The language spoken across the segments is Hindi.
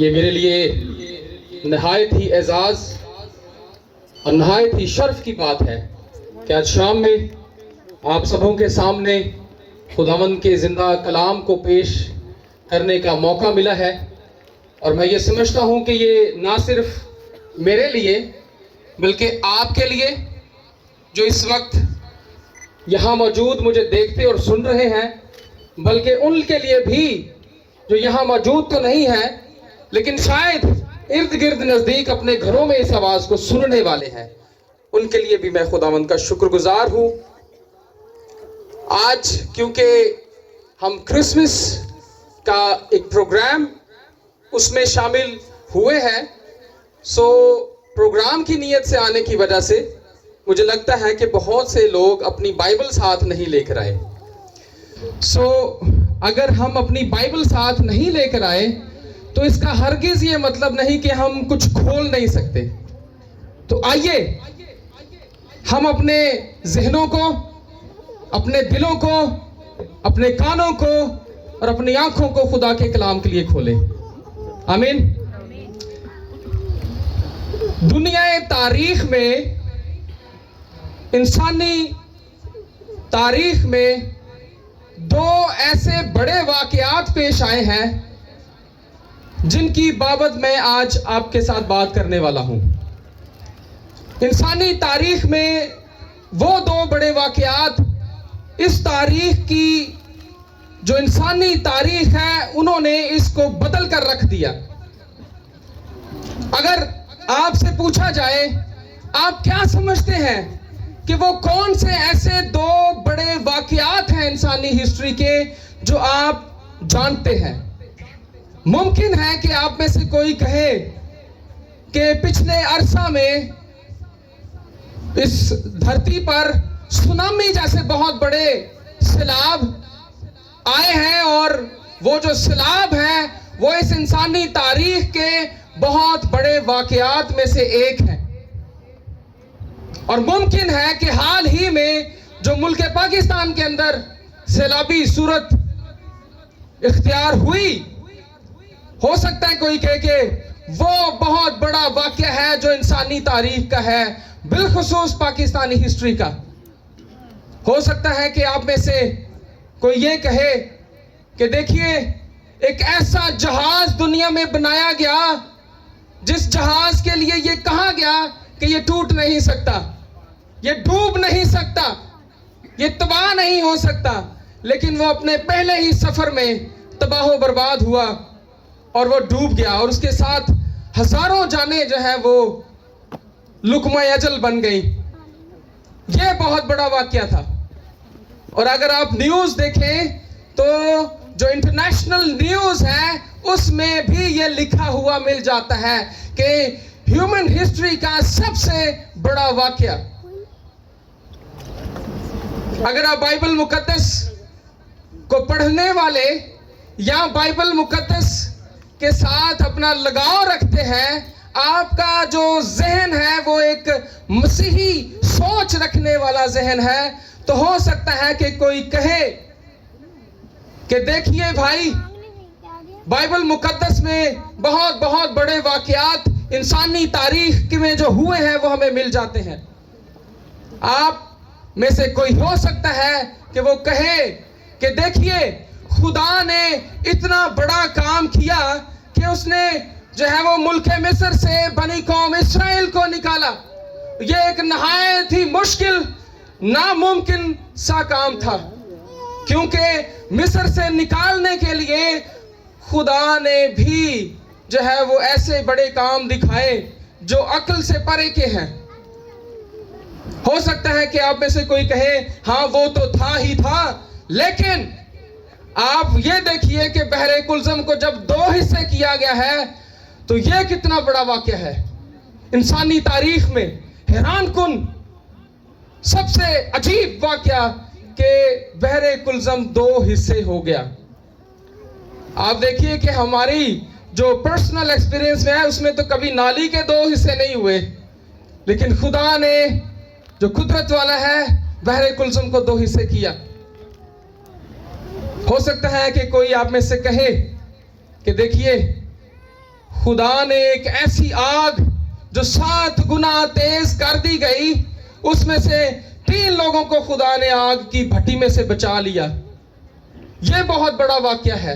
ये मेरे लिए नहायत ही एजाज़ और नहायत ही शर्फ की बात है कि आज शाम में आप सबों के सामने खुदावंद के ज़िंदा कलाम को पेश करने का मौका मिला है। और मैं ये समझता हूँ कि ये ना सिर्फ मेरे लिए बल्कि आपके लिए जो इस वक्त यहाँ मौजूद मुझे देखते और सुन रहे हैं, बल्कि उनके लिए भी जो यहाँ मौजूद तो नहीं है लेकिन शायद इर्द गिर्द नज़दीक अपने घरों में इस आवाज़ को सुनने वाले हैं, उनके लिए भी मैं खुदावंद का शुक्रगुजार हूँ। आज क्योंकि हम क्रिसमस का एक प्रोग्राम उसमें शामिल हुए हैं, सो प्रोग्राम की नीयत से आने की वजह से मुझे लगता है कि बहुत से लोग अपनी बाइबल साथ नहीं लेकर आए। सो अगर हम अपनी बाइबल साथ नहीं लेकर आए तो इसका हरगिज़ ये मतलब नहीं कि हम कुछ खोल नहीं सकते। तो आइए हम अपने जहनों को, अपने दिलों को, अपने कानों को और अपनी आंखों को खुदा के कलाम के लिए खोलें। आमीन। दुनिया तारीख में, इंसानी तारीख में दो ऐसे बड़े वाक़यात पेश आए हैं जिनकी बाबत मैं आज आपके साथ बात करने वाला हूं। इंसानी तारीख में वो दो बड़े वाक़यात इस तारीख की, जो इंसानी तारीख है, उन्होंने इसको बदल कर रख दिया। अगर आपसे पूछा जाए आप क्या समझते हैं कि वो कौन से ऐसे दो बड़े वाक़यात हैं इंसानी हिस्ट्री के जो आप जानते हैं, मुमकिन है कि आप में से कोई कहे कि पिछले अरसा में इस धरती पर सुनामी जैसे बहुत बड़े सैलाब आए हैं और वो जो सैलाब है वो इस इंसानी तारीख के बहुत बड़े वाक़यात में से एक है। और मुमकिन है कि हाल ही में जो मुल्क पाकिस्तान के अंदर सैलाबी सूरत इख्तियार हुई, हो सकता है कोई कहे कि वो बहुत बड़ा वाक़या है जो इंसानी तारीख का है, बिलखुसूस पाकिस्तानी हिस्ट्री का। हो सकता है कि आप में से कोई ये कहे कि देखिए एक ऐसा जहाज दुनिया में बनाया गया जिस जहाज के लिए ये कहा गया कि ये टूट नहीं सकता, ये डूब नहीं सकता, ये तबाह नहीं हो सकता, लेकिन वो अपने पहले ही सफर में तबाह बर्बाद हुआ और वो डूब गया और उसके साथ हजारों जानें जो है वो लुकमा अजल बन गई। ये बहुत बड़ा वाक़या था। और अगर आप न्यूज़ देखें तो जो इंटरनेशनल न्यूज़ है उसमें भी ये लिखा हुआ मिल जाता है कि ह्यूमन हिस्ट्री का सबसे बड़ा वाक़या। अगर आप बाइबल मुकद्दस को पढ़ने वाले या बाइबल मुकद्दस के साथ अपना लगाव रखते हैं, आपका जो जहन है वो एक मसीही सोच रखने वाला जहन है, तो हो सकता है कि कोई कहे कि देखिए भाई, बाइबल मुकद्दस में बहुत बहुत बड़े वाक़यात इंसानी तारीख में जो हुए हैं वो हमें मिल जाते हैं। आप में से कोई हो सकता है कि वो कहे कि देखिए खुदा ने इतना बड़ा काम किया कि उसने जो है वो मुल्क मिस्र से बनी कौम इस्राएल को निकाला। ये एक नहायत ही मुश्किल, नामुमकिन सा काम था, क्योंकि मिस्र से निकालने के लिए खुदा ने भी जो है वो ऐसे बड़े काम दिखाए जो अक्ल से परे के हैं। हो सकता है कि आप में से कोई कहे हाँ वो तो था ही था, लेकिन आप ये देखिए कि बहरे कुलज़म को जब दो हिस्से किया गया है तो ये कितना बड़ा वाक़या है इंसानी तारीख में। हैरान कुन सबसे अजीब वाक़या कि बहरे कुलज़म दो हिस्से हो गया। आप देखिए कि हमारी जो पर्सनल एक्सपीरियंस में है उसमें तो कभी नाली के दो हिस्से नहीं हुए, लेकिन खुदा ने जो कुदरत वाला है बहरे कुलज़म को दो हिस्से किया। हो सकता है कि कोई आप में से कहे कि देखिए खुदा ने एक ऐसी आग जो 7 गुना तेज कर दी गई, उसमें से 3 लोगों को खुदा ने आग की भट्टी में से बचा लिया। यह बहुत बड़ा वाकया है।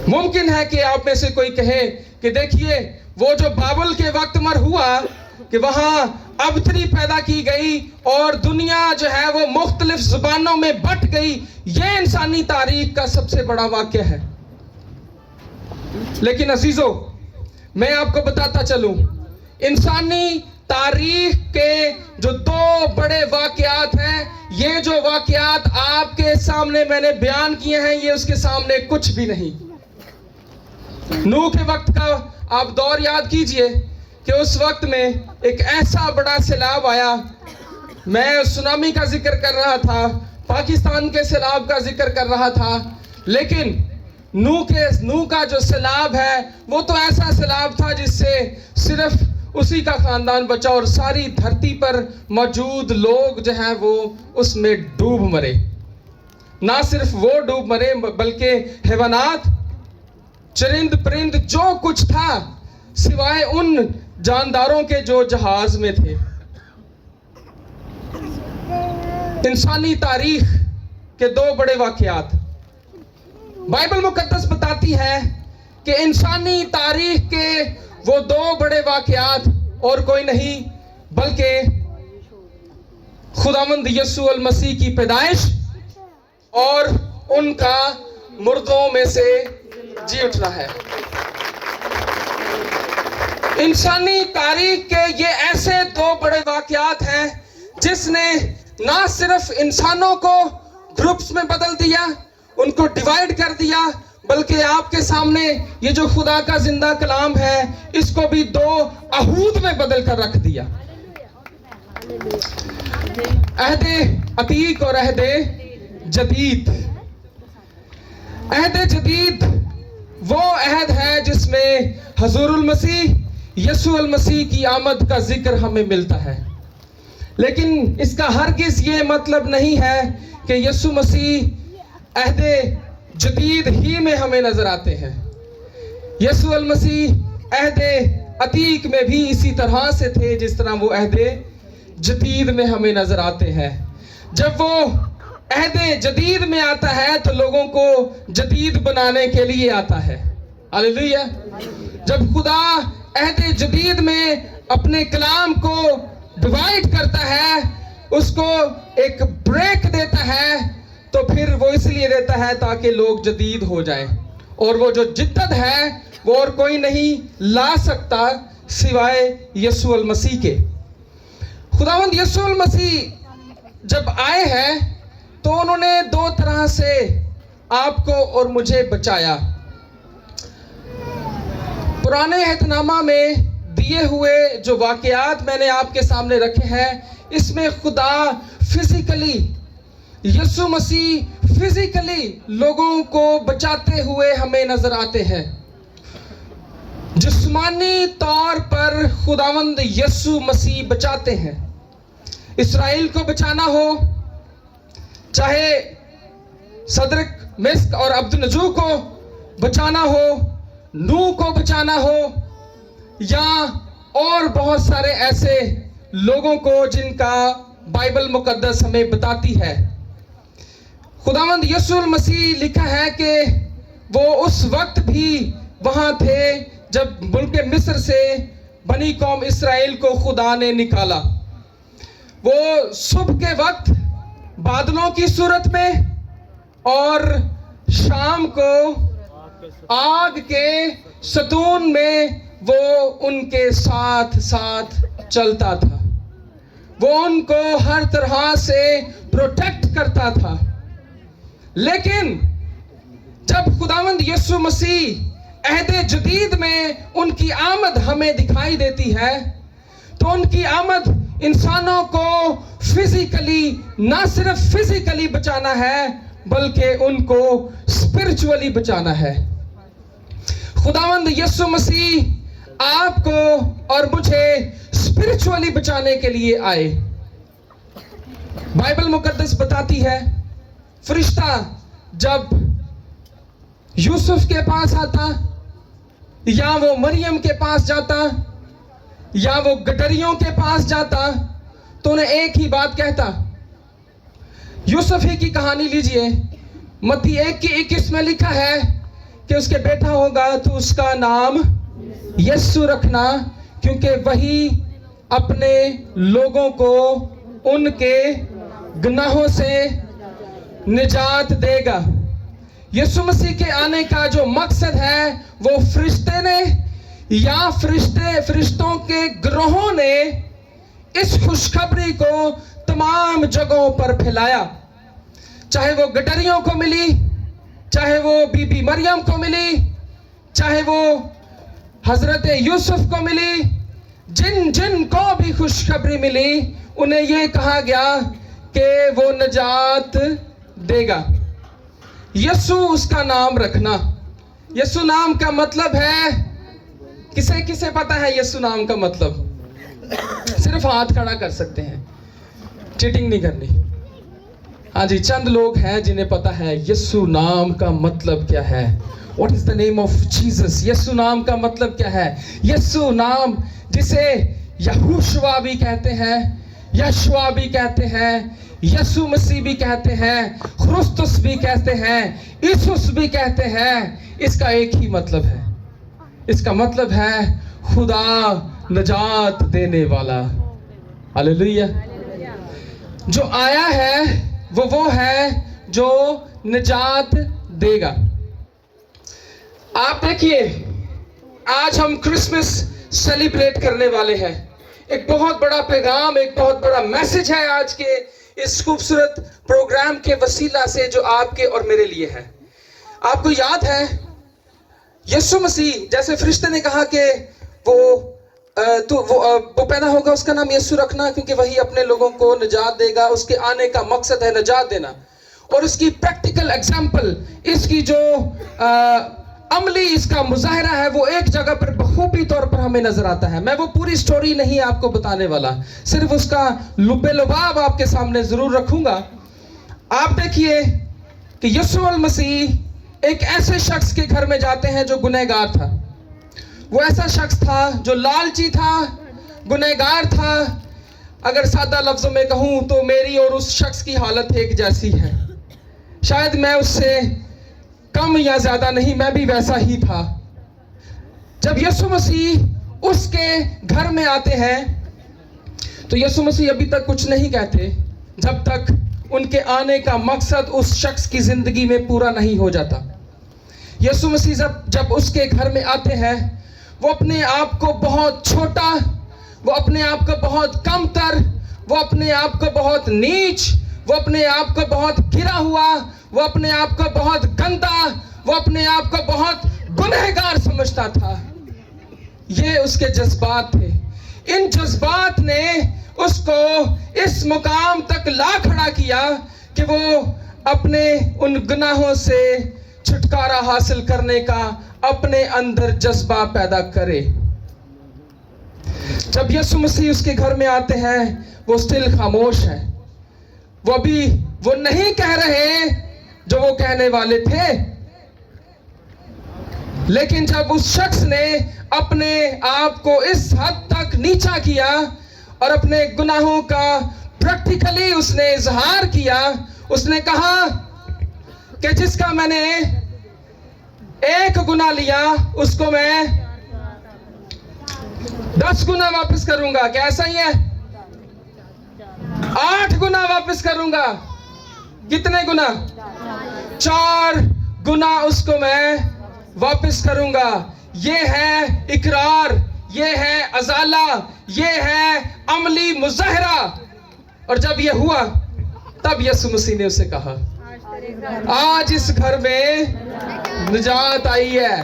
मुमकिन है कि आप में से कोई कहे कि देखिए वो जो बाबुल के वक्त मर हुआ कि वहां अबतरी पैदा की गई और दुनिया जो है वो मुख्तलिफ जुबानों में बट गई, यह इंसानी तारीख का सबसे बड़ा वाकया है। लेकिन अजीजों, मैं आपको बताता चलूं, इंसानी तारीख के जो 2 बड़े वाकयात हैं, ये जो वाकयात आपके सामने मैंने बयान किए हैं, ये उसके सामने कुछ भी नहीं। नूह के वक्त का आप दौर याद कीजिए कि उस वक्त में एक ऐसा बड़ा सैलाब आया। मैं सुनामी का जिक्र कर रहा था, पाकिस्तान के सैलाब का जिक्र कर रहा था, लेकिन नूह का जो सैलाब है वो तो ऐसा सैलाब था जिससे सिर्फ उसी का खानदान बचा और सारी धरती पर मौजूद लोग जो हैं वो उसमें डूब मरे। ना सिर्फ वो डूब मरे बल्कि हैवानात, चरिंद परिंद, जो कुछ था सिवाय उन जानदारों के जो जहाज में थे। इंसानी तारीख के 2 बड़े वाकयात। बाइबल मुकद्दस बताती है कि इंसानी तारीख के वो 2 बड़े वाकयात और कोई नहीं बल्कि खुदावंद यीशु अल मसीह की पैदाइश और उनका मुर्दों में से जी उठना है। इंसानी तारीख के ये ऐसे 2 बड़े वाकयात हैं जिसने ना सिर्फ इंसानों को ग्रुप्स में बदल दिया, उनको डिवाइड कर दिया, बल्कि आपके सामने ये जो खुदा का जिंदा कलाम है इसको भी 2 अहूद में बदल कर रख दिया। अहदे अतीक और अहदे जदीद। अहदे जदीद वो अहद है जिसमें हजूरुल मसीह यीशु अल मसीह की आमद का जिक्र हमें मिलता है, लेकिन इसका हरगिज़ ये मतलब नहीं है कि यीशु मसीह अहदे जदीद ही में हमें नजर आते हैं। यीशु अल मसीह अहदे अतीक में भी इसी तरह से थे जिस तरह वो अहदे जदीद में हमें नजर आते हैं। जब वो अहदे जदीद में आता है तो लोगों को जदीद बनाने के लिए आता है। हालेलुया। जब खुदा अहदे जदीद में अपने कलाम को डिवाइड करता है, उसको एक ब्रेक देता है, तो फिर वो इसलिए देता है ताकि लोग जदीद हो जाएं। और वो जो जिद्दत है वो और कोई नहीं ला सकता सिवाय यीशु अल मसीह के। खुदावंद यीशु अल मसीह जब आए हैं तो उन्होंने 2 तरह से आपको और मुझे बचाया। पुराने अहदनामा में दिए हुए जो वाकयात मैंने आपके सामने रखे हैं, इसमें खुदा फिजिकली, यीशु मसीह फिजिकली लोगों को बचाते हुए हमें नजर आते हैं। जिस्मानी तौर पर खुदावंद यीशु मसीह बचाते हैं। इस्राएल को बचाना हो, चाहे सदरक, मिस्क और अब्दुन्नजू को बचाना हो, नूह को बचाना हो, या और बहुत सारे ऐसे लोगों को जिनका बाइबल मुकद्दस हमें बताती है। खुदावंद यीशु मसीह लिखा है कि वो उस वक्त भी वहां थे जब मुल्क मिस्र से बनी कौम इस्राएल को खुदा ने निकाला। वो सुबह के वक्त बादलों की सूरत में और शाम को आग के सतून में वो उनके साथ साथ चलता था। वो उनको हर तरह से प्रोटेक्ट करता था। लेकिन जब खुदावंद यीशु मसीह अहदे जदीद में उनकी आमद हमें दिखाई देती है, तो उनकी आमद इंसानों को फिजिकली, ना सिर्फ फिजिकली बचाना है बल्कि उनको स्पिरिचुअली बचाना है। खुदावंद यीशु मसीह आपको और मुझे स्पिरिचुअली बचाने के लिए आए। बाइबल मुकद्दस बताती है, फरिश्ता जब यूसुफ के पास आता या वो मरियम के पास जाता या वो गडरियों के पास जाता तो उन्हें एक ही बात कहता। यूसुफ ही की कहानी लीजिए, मत्ती 1:21 में लिखा है कि उसके बेटा होगा तो उसका नाम यीशु रखना, क्योंकि वही अपने लोगों को उनके गुनाहों से निजात देगा। यीशु मसीह के आने का जो मकसद है वो फरिश्ते ने या फरिश्तों के ग्रोहों ने इस खुशखबरी को तमाम जगहों पर फैलाया। चाहे वो गडरियों को मिली, चाहे वो बीबी मरियम को मिली, चाहे वो हजरत यूसुफ को मिली, जिन जिन को भी खुशखबरी मिली उन्हें ये कहा गया कि वो निजात देगा। यीशु उसका नाम रखना। यीशु नाम का मतलब है, किसे किसे पता है यीशु नाम का मतलब? सिर्फ हाथ खड़ा कर सकते हैं, चीटिंग नहीं करनी। हाँ जी, चंद लोग हैं जिन्हें पता है यीशु नाम का मतलब क्या है। What is the name of Jesus? यीशु नाम का मतलब क्या है? यीशु नाम जिसे यहोशुआ भी कहते हैं, यशुआ भी कहते हैं, यीशु मसीह भी कहते हैं, ख्रिस्तुस भी कहते हैं, ईसुस भी कहते हैं, इसका एक ही मतलब है। इसका मतलब है खुदा निजात देने वाला। हालेलुया। जो आया है वो है जो निजात देगा। आप देखिए, आज हम क्रिसमस सेलिब्रेट करने वाले हैं। एक बहुत बड़ा पैगाम, एक बहुत बड़ा मैसेज है आज के इस खूबसूरत प्रोग्राम के वसीला से जो आपके और मेरे लिए है। आपको याद है यीशु मसीह, जैसे फरिश्ते ने कहा कि वो पैदा होगा, उसका नाम यीशु रखना, क्योंकि वही अपने लोगों को निजात देगा। उसके आने का मकसद है निजात देना। और इसकी प्रैक्टिकल एग्जाम्पल, इसकी जो अमली इसका मुजाहिरा है वो एक जगह पर बखूबी तौर पर हमें नजर आता है। मैं वो पूरी स्टोरी नहीं आपको बताने वाला, सिर्फ उसका लुब्बे लुबाब आपके सामने जरूर रखूंगा। आप देखिए कि यीशु मसीह एक ऐसे शख्स के घर में जाते हैं जो गुनहगार था। वो ऐसा शख्स था जो लालची था, गुनहगार था। अगर सादा लफ्जों में कहूं तो मेरी और उस शख्स की हालत एक जैसी है। शायद मैं उससे कम या ज्यादा नहीं, मैं भी वैसा ही था। जब यीशु मसीह उसके घर में आते हैं तो यीशु मसीह अभी तक कुछ नहीं कहते जब तक उनके आने का मकसद उस शख्स की जिंदगी में पूरा नहीं हो जाता। यीशु मसीह जब उसके घर में आते हैं, वो अपने आप को बहुत छोटा, वो अपने आप को बहुत कमतर, वो अपने आप को बहुत नीच, वो अपने आप को बहुत गिरा हुआ, वो अपने आप को बहुत गंदा, वो अपने आप को बहुत गुनहगार समझता था। ये उसके जज्बात थे। इन जज्बात ने उसको इस मुकाम तक ला खड़ा किया कि वो अपने उन गुनाहों से छुटकारा हासिल करने का अपने अंदर जज्बा पैदा करे। जब यीशु मसीह उसके घर में आते हैं, वो स्टिल खामोश है। वो नहीं कह रहे जो वो कहने वाले थे। लेकिन जब उस शख्स ने अपने आप को इस हद तक नीचा किया और अपने गुनाहों का प्रैक्टिकली उसने इजहार किया, उसने कहा कि जिसका मैंने एक गुना लिया उसको मैं 10 गुना वापस करूंगा। क्या ऐसा ही है? 8 गुना वापस करूंगा। कितने गुना? 4 गुना उसको मैं वापस करूंगा। ये है इकरार, ये है अजाला, ये है अमली मुजाहरा। और जब ये हुआ तब यीशु मसीह ने उसे कहा, आज इस घर में निजात आई है।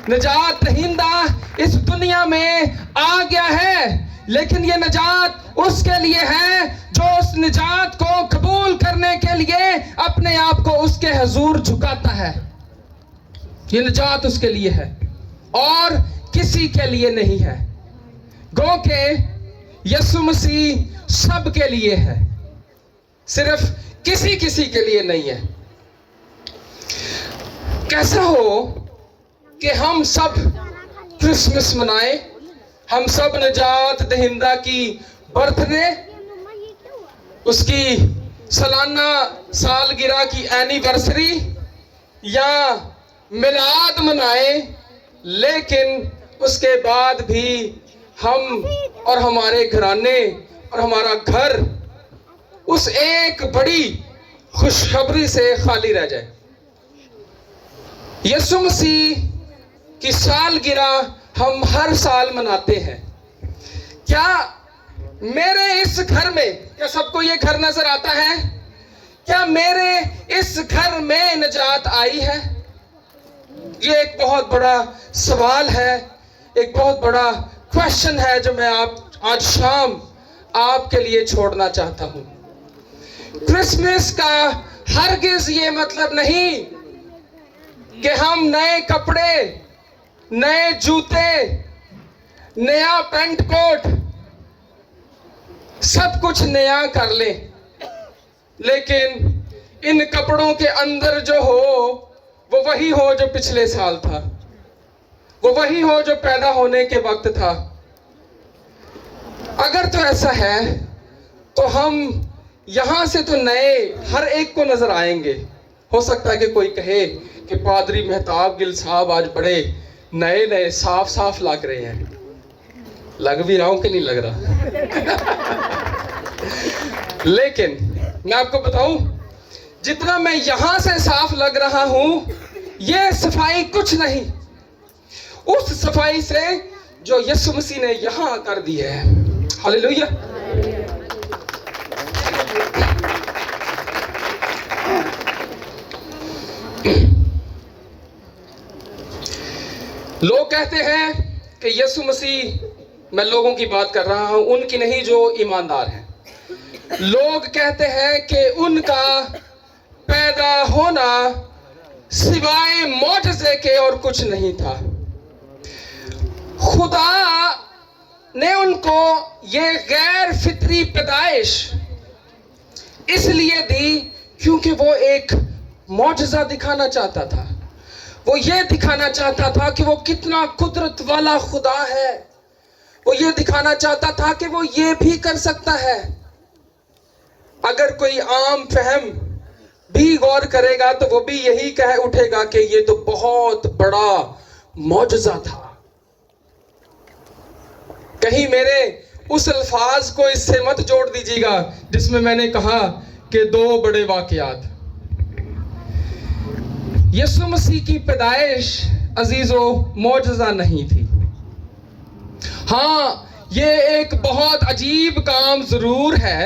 निजात दहिंदा इस दुनिया में आ गया है, लेकिन ये निजात उसके लिए है जो उस निजात को कबूल करने के लिए अपने आप को उसके हुजूर झुकाता है। ये निजात उसके लिए है और किसी के लिए नहीं है। गो के यीशु मसीह सब के लिए है, सिर्फ किसी के लिए नहीं है। कैसा हो कि हम सब क्रिसमस मनाएं, हम सब निजात दहिंदा की बर्थडे, उसकी सालाना सालगिरह की एनिवर्सरी या मिलाद मनाएं, लेकिन उसके बाद भी हम और हमारे घराने और हमारा घर उस एक बड़ी खुशखबरी से खाली रह जाए। यीशु मसीह की सालगिरह हम हर साल मनाते हैं। क्या मेरे इस घर में, क्या सबको ये घर नजर आता है? क्या मेरे इस घर में निजात आई है? ये एक बहुत बड़ा सवाल है, एक बहुत बड़ा क्वेश्चन है जो मैं आज शाम आपके लिए छोड़ना चाहता हूं। क्रिसमस का हरगिज ये मतलब नहीं कि हम नए कपड़े, नए जूते, नया पेंट कोट, सब कुछ नया कर ले, लेकिन इन कपड़ों के अंदर जो हो वो वही हो जो पिछले साल था, वो वही हो जो पैदा होने के वक्त था। अगर तो ऐसा है तो हम यहां से तो नए हर एक को नजर आएंगे। हो सकता है कि कोई कहे कि पादरी मेहताब गिल साहब आज बड़े नए नए साफ साफ लग रहे हैं। लग भी रहा हूं कि नहीं लग रहा? लेकिन मैं आपको बताऊं, जितना मैं यहां से साफ लग रहा हूं, यह सफाई कुछ नहीं उस सफाई से जो यीशु मसीह ने यहां कर दी है। हालेलुया। लोग कहते हैं कि यीशु मसीह, मैं लोगों की बात कर रहा हूं, उनकी नहीं जो ईमानदार हैं। लोग कहते हैं कि उनका पैदा होना सिवाय मौजज़े के और कुछ नहीं था। खुदा ने उनको ये गैर फितरी पैदाइश इसलिए दी क्योंकि वो एक मौजज़ा दिखाना चाहता था। वो ये दिखाना चाहता था कि वो कितना कुदरत वाला खुदा है। वो ये दिखाना चाहता था कि वो ये भी कर सकता है। अगर कोई आम फहम भी गौर करेगा तो वो भी यही कह उठेगा कि ये तो बहुत बड़ा मौजज़ा था। कहीं मेरे उस अल्फाज को इससे मत जोड़ दीजिएगा जिसमें मैंने कहा कि दो बड़े वाकयात। यीशु मसीह की पैदाइश अजीजों मौजज़ा नहीं थी। हाँ, ये एक बहुत अजीब काम जरूर है,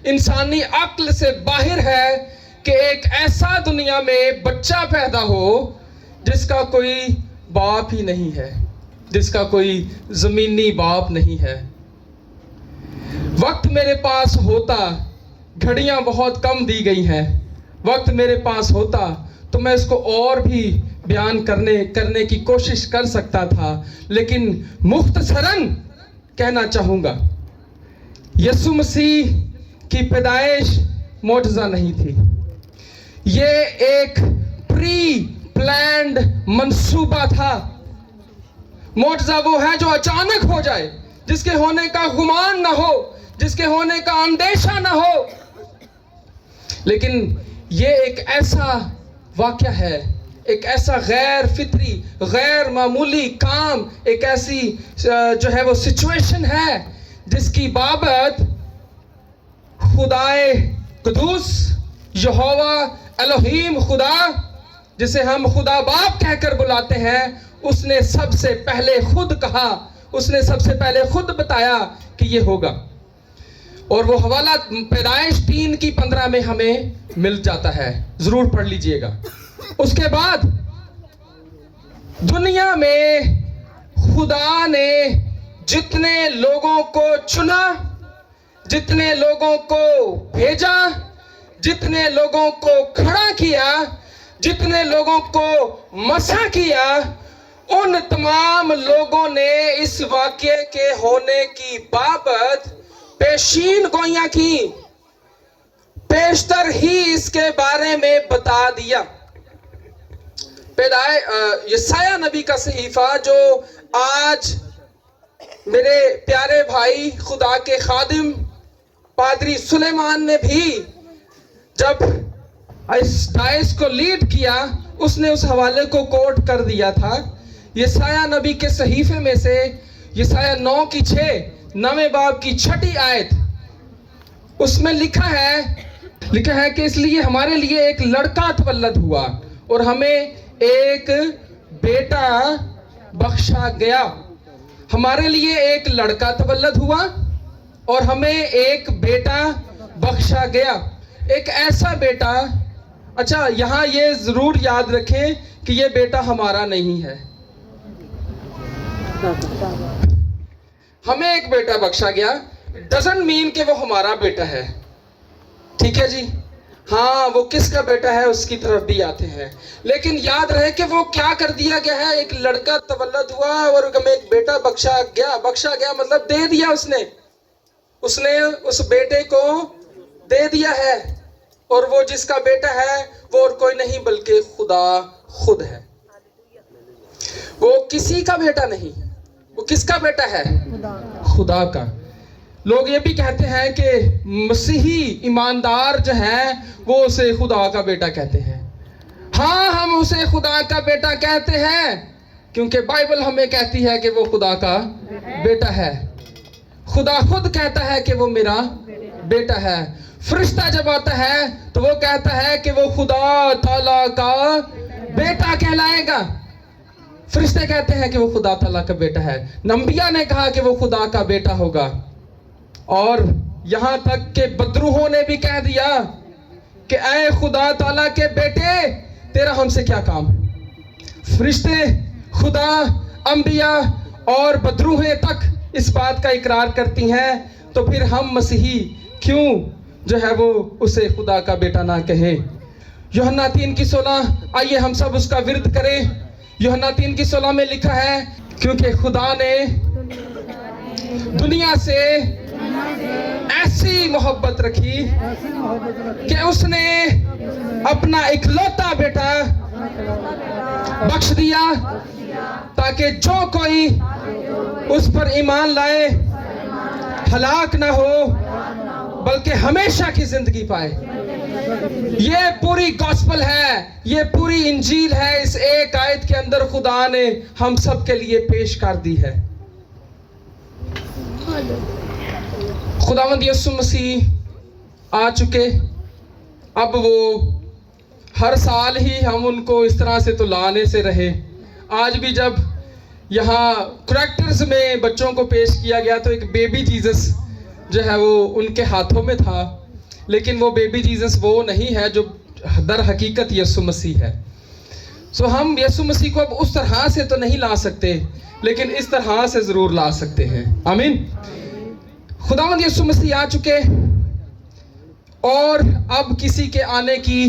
इंसानी अक्ल से बाहर है कि एक ऐसा दुनिया में बच्चा पैदा हो जिसका कोई बाप ही नहीं है, जिसका कोई जमीनी बाप नहीं है। वक्त मेरे पास होता, घड़ियां बहुत कम दी गई हैं, वक्त मेरे पास होता तो मैं इसको और भी बयान करने की कोशिश कर सकता था, लेकिन मुख्तसरन कहना चाहूंगा, यीशु मसीह की पैदाइश मौजज़ा नहीं थी। ये एक प्री प्लान्ड मंसूबा था। मौजज़ा वो है जो अचानक हो जाए, जिसके होने का गुमान ना हो, जिसके होने का अंदेशा ना हो। लेकिन ये एक ऐसा वाक़या है, एक ऐसा गैर फितरी, गैर मामूली काम, एक ऐसी जो है वो सिचुएशन है जिसकी बाबत खुदाए कुदूस, यहोवा एलोहीम खुदा, जिसे हम खुदा बाप कहकर बुलाते हैं, उसने सबसे पहले खुद कहा, उसने सबसे पहले खुद बताया कि ये होगा। और वो हवाला पैदाइश 3:15 में हमें मिल जाता है, जरूर पढ़ लीजिएगा। उसके बाद दुनिया में खुदा ने जितने लोगों को चुना, जितने लोगों को भेजा, जितने लोगों को खड़ा किया, जितने लोगों को मसा किया, उन तमाम लोगों ने इस वाक़ये के होने की बाबत पेशीन गोइयां की, पेशतर ही इसके बारे में बता दिया। पैदाए यसाया नबी का सहीफा जो आज मेरे प्यारे भाई खुदा के खादिम पादरी सुलेमान ने भी जब इस डाइस को लीड किया, उसने उस हवाले को कोट कर दिया था। यसाया नबी के सहीफे में से यसाया 9 की 6 9वें बाब की 6ठी आयत, उसमें लिखा है कि इसलिए हमारे लिए एक लड़का तवल्लद हुआ और हमें एक बेटा बख्शा गया। हमारे लिए एक लड़का तवल्लद हुआ और हमें एक बेटा बख्शा गया। एक ऐसा बेटा, अच्छा यहां ये जरूर याद रखें कि ये बेटा हमारा नहीं है। हमें एक बेटा बख्शा गया डजंट मीन कि वो हमारा बेटा है, ठीक है जी। हाँ, वो किसका बेटा है उसकी तरफ भी आते हैं, लेकिन याद रहे कि वो क्या कर दिया गया है। एक लड़का तवल्लद हुआ और हमें एक बेटा बख्शा गया मतलब दे दिया, उसने उस बेटे को दे दिया है। और वो जिसका बेटा है वो और कोई नहीं बल्कि खुदा खुद है। वो किसी का बेटा नहीं, वो किसका बेटा है? खुदा का। लोग ये भी कहते हैं कि मसीही ईमानदार जो है वो उसे खुदा का बेटा कहते हैं। हाँ, हम उसे खुदा का बेटा कहते हैं क्योंकि बाइबल हमें कहती है कि वो खुदा का बेटा है। खुदा खुद कहता है कि वो मेरा बेटा है। फरिश्ता जब आता है तो वो कहता है कि वो खुदा ताला का बेटा कहलाएगा। फरिश्ते कहते हैं कि वो खुदा ताला का बेटा है। नबिया ने कहा कि वो खुदा का बेटा होगा। और यहां तक के बदरूहों ने भी कह दिया कि ऐ खुदा ताला के बेटे, तेरा हमसे क्या काम। फरिश्ते, खुदा, अंबिया और बदरूहें तक इस बात का इकरार करती हैं, तो फिर हम मसीही क्यों जो है वो उसे खुदा का बेटा ना कहे। यूहन्ना 3:16, आइए हम सब उसका विरोध करें। यूहन्ना 3:16 में लिखा है, क्योंकि खुदा ने दुनिया से ऐसी मोहब्बत रखी कि उसने अपना इकलौता बेटा बख्श दिया ताकि जो कोई उस पर ईमान लाए हलाक ना हो बल्कि हमेशा की जिंदगी पाए। ये पूरी गॉस्पेल है, ये पूरी इंजील है, इस एक आयत के अंदर खुदा ने हम सब के लिए पेश कर दी है। खुदावंद यीशु मसीह आ चुके। अब वो हर साल ही हम उनको इस तरह से तो लाने से रहे। आज भी जब यहाँ करैक्टर्स में बच्चों को पेश किया गया तो एक बेबी जीसस जो है वो उनके हाथों में था, लेकिन वो बेबी जीसस वो नहीं है जो दर हकीकत यीशु मसीह है। सो हम यीशु मसीह को अब उस तरह से तो नहीं ला सकते, लेकिन इस तरह से ज़रूर ला सकते हैं। आमीन। खुदावंद यीशु मसीह आ चुके और अब किसी के आने की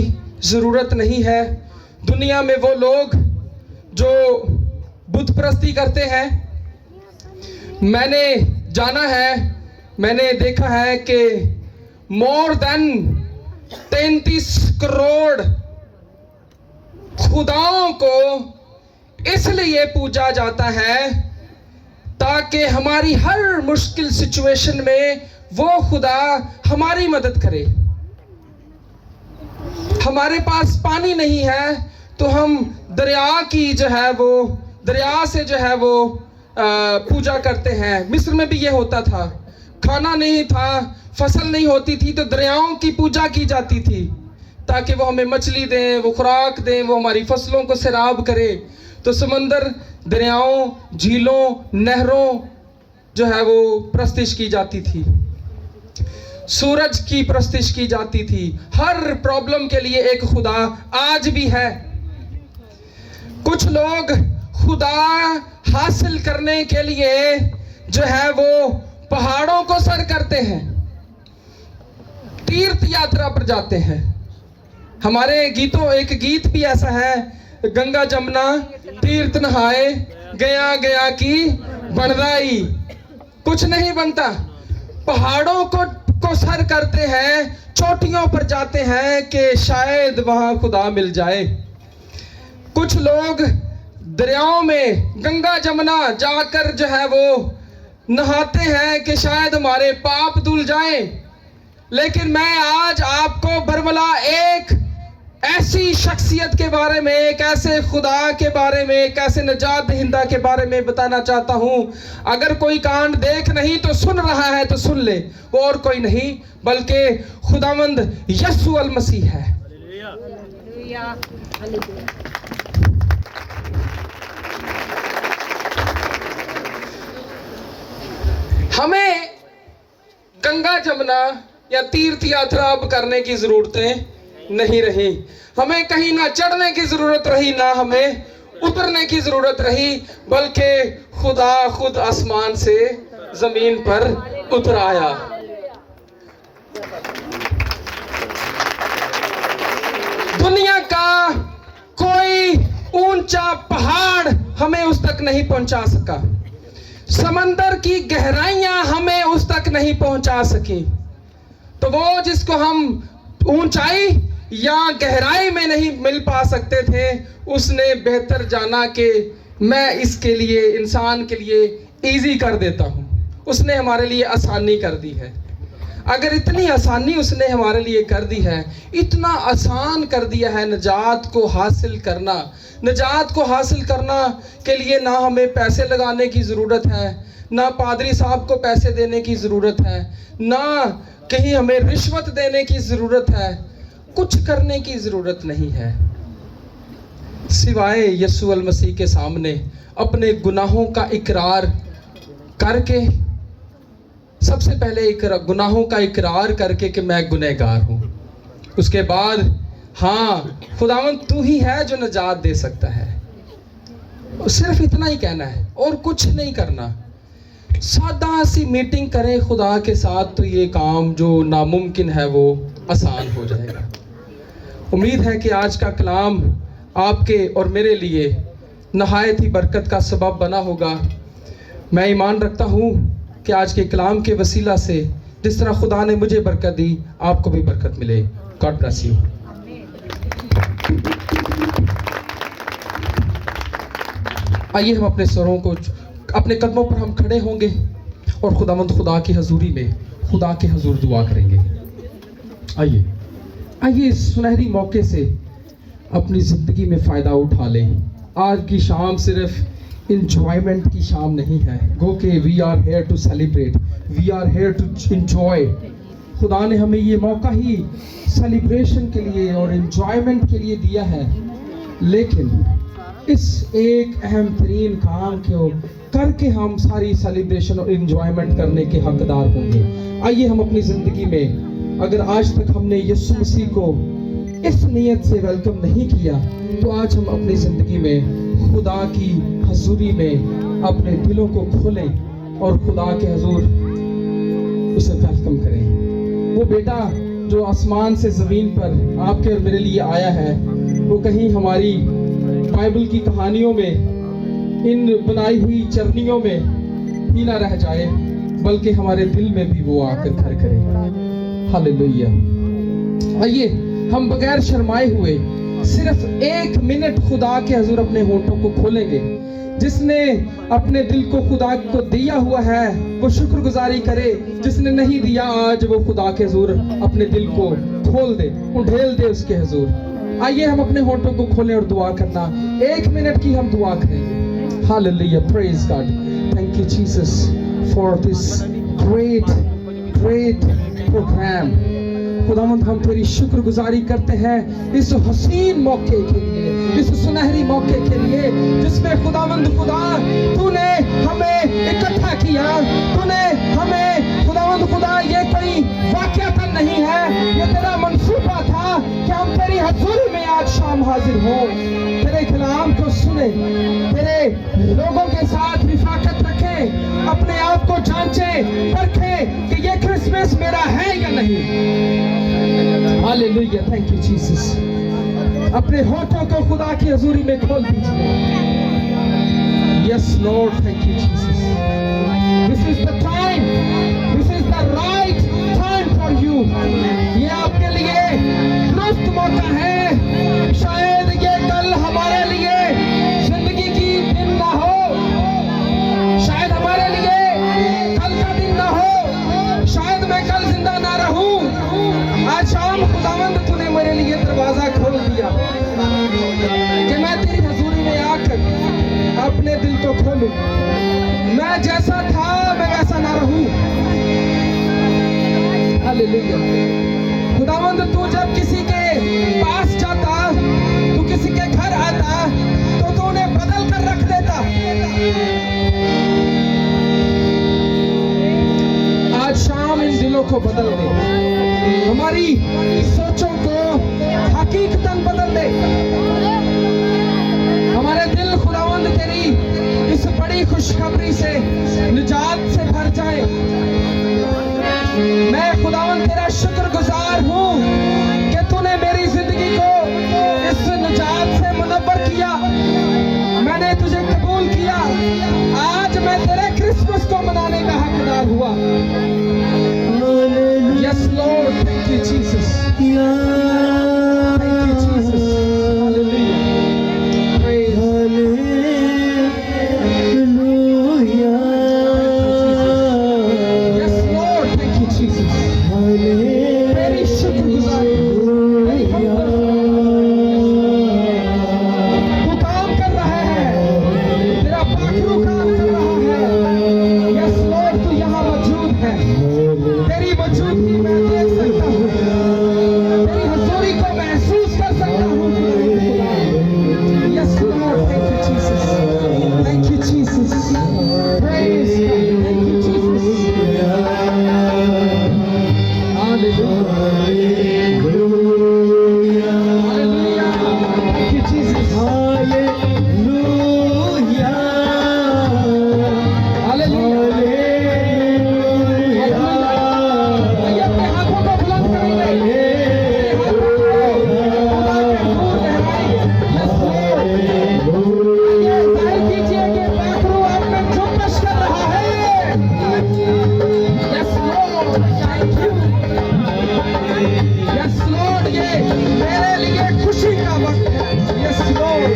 ज़रूरत नहीं है। दुनिया में वो लोग जो बुत परस्ती करते हैं, मैंने जाना है, मैंने देखा है कि मोर देन 33 करोड़ खुदाओं को इसलिए पूजा जाता है ताकि हमारी हर मुश्किल सिचुएशन में वो खुदा हमारी मदद करे। हमारे पास पानी नहीं है तो हम दरिया की जो है वो दरिया से जो है वो पूजा करते हैं। मिस्र में भी ये होता था, खाना नहीं था, फसल नहीं होती थी तो दरियाओं की पूजा की जाती थी ताकि वो हमें मछली दें, वो खुराक दें, वो हमारी फसलों को सैराब करें। तो समंदर, दरियाओं, झीलों, नहरों जो है वो प्रस्तिश की जाती थी। सूरज की प्रस्तिश की जाती थी। हर प्रॉब्लम के लिए एक खुदा आज भी है। कुछ लोग खुदा हासिल करने के लिए जो है वो पहाड़ों को सर करते हैं, तीर्थ यात्रा पर जाते हैं। हमारे गीतों एक गीत भी ऐसा है, गंगा जमुना तीर्थ नहाए, गया गया की बनराई। कुछ नहीं बनता। पहाड़ों को सर करते हैं, चोटियों पर जाते हैं कि शायद वहां खुदा मिल जाए। कुछ लोग दरियाओं में गंगा जमुना जाकर जो है वो नहाते हैं कि शायद हमारे पाप धुल जाएं, लेकिन मैं आज आपको बरमला एक ऐसी शख्सियत के बारे में, एक ऐसे खुदा के बारे में, एक ऐसे नजात दहिंदा के बारे में बताना चाहता हूं। अगर कोई कांड देख नहीं तो सुन रहा है तो सुन ले, वो और कोई नहीं बल्कि खुदावंद यीशु अल मसीह है। हमें गंगा जमुना या तीर्थ यात्रा अब करने की जरूरतें नहीं रही। हमें कहीं ना चढ़ने की जरूरत रही, ना हमें उतरने की जरूरत रही, बल्कि खुदा खुद आसमान से जमीन पर उतर आया। दुनिया का कोई ऊंचा पहाड़ हमें उस तक नहीं पहुंचा सका, समंदर की गहराइयां हमें उस तक नहीं पहुंचा सकी। तो वो जिसको हम ऊंचाई या गहराई में नहीं मिल पा सकते थे, उसने बेहतर जाना कि मैं इसके लिए, इंसान के लिए इजी कर देता हूं। उसने हमारे लिए आसानी कर दी है। अगर इतनी आसानी उसने हमारे लिए कर दी है, इतना आसान कर दिया है निजात को हासिल करना। निजात को हासिल करना के लिए ना हमें पैसे लगाने की ज़रूरत है, ना पादरी साहब को पैसे देने की ज़रूरत है, ना कहीं हमें रिश्वत देने की ज़रूरत है, कुछ करने की ज़रूरत नहीं है सिवाय यीशु अल मसीह के सामने अपने गुनाहों का इकरार करके। सबसे पहले गुनाहों का इकरार करके कि मैं गुनहगार हूँ। उसके बाद हाँ खुदावंद तू ही है जो निजात दे सकता है। सिर्फ इतना ही कहना है और कुछ नहीं करना। सादा सी मीटिंग करें खुदा के साथ तो ये काम जो नामुमकिन है वो आसान हो जाएगा। उम्मीद है कि आज का कलाम आपके और मेरे लिए नहायत ही बरकत का सबब बना होगा। मैं ईमान रखता हूँ कि आज के कलाम के वसीला से जिस तरह खुदा ने मुझे बरकत दी, आपको भी बरकत मिले। God bless you. आइए हम अपने स्वरों को, अपने कदमों पर हम खड़े होंगे और खुदावंद खुदा की हजूरी में खुदा के हजूर दुआ करेंगे। आइए आइए इस सुनहरी मौके से अपनी ज़िंदगी में फ़ायदा उठा लें। आज की शाम सिर्फ इंजॉयमेंट की शाम नहीं है। गो के we are here to celebrate, we are here to enjoy. खुदा ने हमें ये मौका ही सेलिब्रेशन के लिए और इंजॉयमेंट के लिए दिया है, लेकिन इस एक अहम तरीन काम को करके हम सारी सेलिब्रेशन और इंजॉयमेंट करने के हकदार होंगे। आइए हम अपनी ज़िंदगी में, अगर आज तक हमने यीशु मसीह को इस नीयत से वेलकम नहीं किया, तो आज हम अपनी ज़िंदगी में खुदा की हजूरी में अपने दिलों को खोलें और खुदा के हजूर उसे वेलकम करें। वो बेटा जो आसमान से ज़मीन पर आपके और मेरे लिए आया है, वो कहीं हमारी बाइबल की कहानियों में, इन बनाई हुई चरनियों में ही ना रह जाए, बल्कि हमारे दिल में भी वो आकर घर करे। हालेलुया। आइए हम बगैर शर्माए हुए सिर्फ 1 मिनट खुदा के हजूर अपने होठों को खोलेंगे। जिसने अपने दिल को खुदा को दिया हुआ है वो शुक्रगुजारी करे, जिसने नहीं दिया आज वो खुदा के हजूर अपने दिल को खोल दे, उंडेल दे उसके हजूर। आइए हम अपने होठों को खोलें और दुआ करना। 1 मिनट की हम दुआ करेंगे। Hallelujah, praise God, thank you Jesus for this great programme. खुदावंद हम तेरी शुक्रगुजारी करते हैं इस हसीन मौके के लिए, इस सुनहरी मौके के लिए जिसमें खुदावंद खुदा तूने हमें इकट्ठा किया। तूने हमें खुदावंद खुदा, ये कोई वाकयातन नहीं है, ये तेरा मंसूबा था कि हम तेरी हजूरी में आज शाम हाजिर हो, तेरे कलाम को सुने, तेरे लोगों के साथ रिफाकत रखें, अपने आप को जांचें, परखें कि ये क्रिसमस मेरा है या नहीं। Hallelujah, thank you Jesus. अपने होठों को खुदा की हजूरी में खोल दीजिए। Yes Lord, thank you Jesus. This is the time, this is the right time for you. ये आपके लिए दुरुस्त मौका है। शायद ये कल हमारे लिए बोलूं, मैं जैसा था मैं वैसा ना रहूं। हालेलुया। खुदावंद तू जब किसी के पास जाता, तू किसी के घर आता, तो तू उन्हें बदल कर रख देता। आज शाम इन दिलों को बदल दे, हमारी सोचों को हकीकतन बदल दे। हमारे दिल खुदावंद तेरी इस बड़ी खुशखबरी से, निजात से भर जाए। मैं खुदावंद तेरा शुक्रगुजार हूँ कि तूने मेरी जिंदगी को इस निजात से मुनव्वर किया। मैंने तुझे कबूल किया। आज मैं तेरे क्रिसमस को मनाने का हकदार हुआ। Yes Lord, thank you Jesus. Thank you Jesus. Hallelujah. Praise. Yes Lord, thank you Jesus. Very शुक्रगुजार। तू काम कर रहा है, तेरा पाखरू काम कर रहा है। Yes Lord, तू यहाँ मौजूद है। तेरी मौजूदगी मैं देख सकता हूँ, तेरी हजूरी को महसूस कर सकता हूँ। Yes Lord, thank you Jesus. Thank you Jesus. Praise God. Thank you Jesus. Hallelujah. Hallelujah. Thank you Jesus. Hallelujah. आइए अपने हाथों को बुलंद करेंगे। Yes Lord. आइए जाहिर कीजिए कि पाखरू आप में जुम्बिश कर रहा है। Yes Lord, thank you. Yes Lord, ये मेरे लिए खुशी का वक्त है। Yes Lord.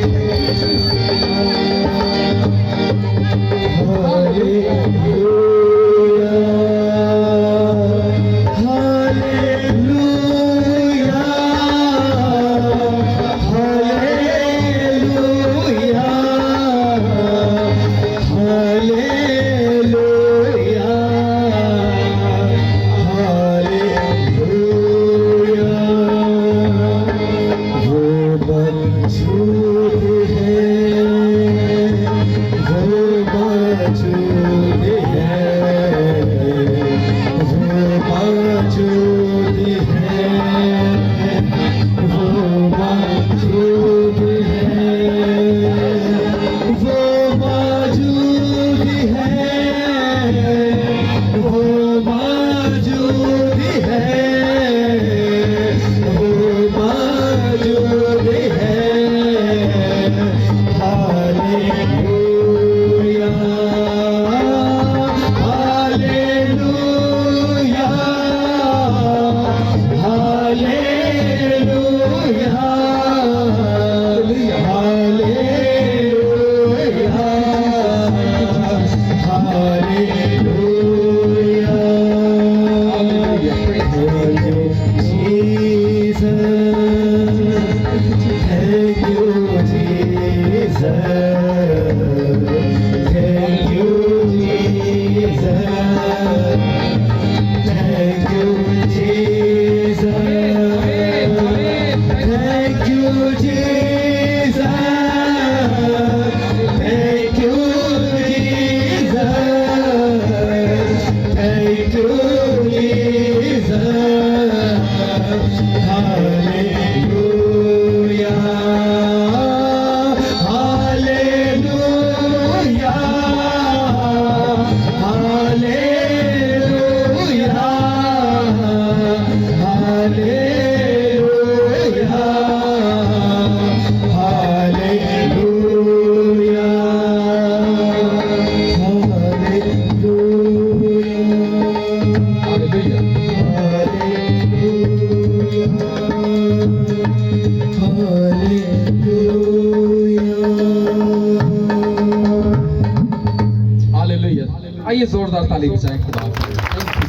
आइए जोरदार ताली बजाएं खुदा के लिए। Thank you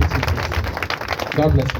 Jesus, God bless you.